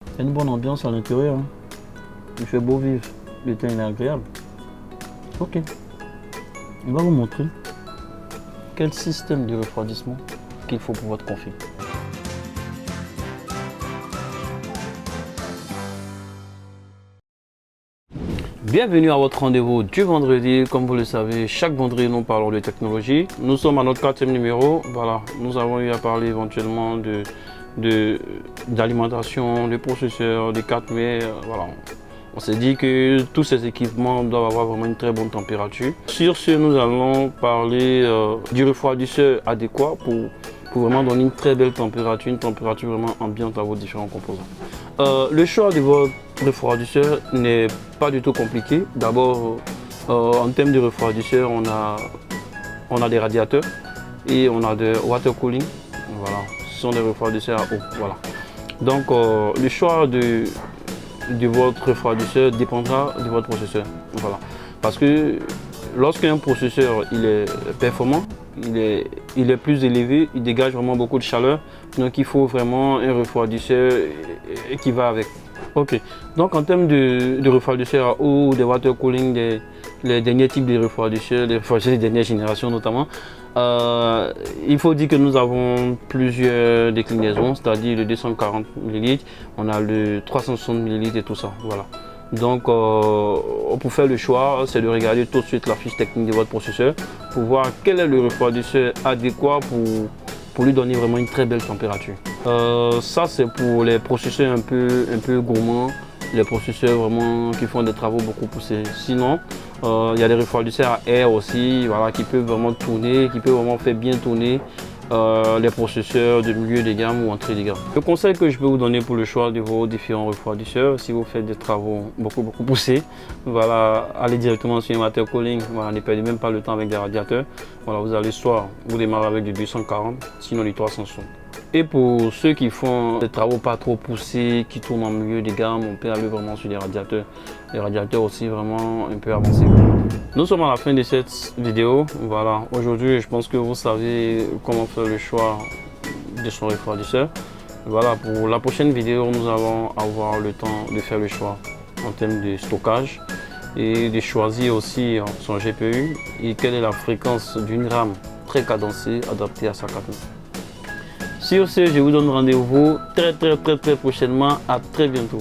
Il y a une bonne ambiance à l'intérieur. Hein. Il fait beau vivre. Le temps est agréable. Ok. On va vous montrer quel système de refroidissement qu'il faut pour votre config. Bienvenue à votre rendez-vous du vendredi. Comme vous le savez, chaque vendredi, nous parlons de technologie. Nous sommes à notre 4e numéro. Voilà, nous avons eu à parler éventuellement d'alimentation, de processeurs, de 4 mais voilà. On s'est dit que tous ces équipements doivent avoir vraiment une très bonne température. Sur ce, nous allons parler du refroidisseur adéquat pour vraiment donner une très belle température, une température vraiment ambiante à vos différents composants. Le choix de votre refroidisseur n'est pas du tout compliqué. D'abord, en termes de refroidisseur, on a des radiateurs et on a de water cooling. Voilà, ce sont des refroidisseurs à eau. Voilà. Donc, le choix de votre refroidisseur dépendra de votre processeur. Voilà. Parce que lorsqu'un processeur il est performant, il est plus élevé, il dégage vraiment beaucoup de chaleur. Donc il faut vraiment un refroidisseur qui va avec. Ok. Donc en termes de refroidisseur à eau, de water cooling, les derniers types de refroidisseurs, les refroidisseurs des dernières générations notamment, il faut dire que nous avons plusieurs déclinaisons, c'est-à-dire le 240 ml, on a le 360 ml et tout ça. Voilà. Donc pour faire le choix, c'est de regarder tout de suite la fiche technique de votre processeur pour voir quel est le refroidisseur adéquat pour lui donner vraiment une très belle température. Ça c'est pour les processeurs un peu gourmands, les processeurs vraiment qui font des travaux beaucoup poussés. Sinon, il y a des refroidisseurs à air aussi, voilà, qui peuvent vraiment tourner, qui peuvent vraiment faire bien tourner les processeurs de milieu de gamme ou entrée de gamme. Le conseil que je peux vous donner pour le choix de vos différents refroidisseurs, si vous faites des travaux beaucoup poussés, voilà, allez directement sur un water cooling, voilà, ne perdez même pas le temps avec des radiateurs. Voilà, vous allez soit vous démarrez avec du 240, sinon du 360. Et pour ceux qui font des travaux pas trop poussés, qui tournent en milieu de gamme, on peut aller vraiment sur des radiateurs. Les radiateurs aussi vraiment un peu avancés. Nous sommes à la fin de cette vidéo. Voilà, aujourd'hui je pense que vous savez comment faire le choix de son refroidisseur. Voilà, pour la prochaine vidéo, nous allons avoir le temps de faire le choix en termes de stockage et de choisir aussi son GPU et quelle est la fréquence d'une RAM très cadencée adaptée à sa carte. Sur ce, je vous donne rendez-vous très prochainement. À très bientôt.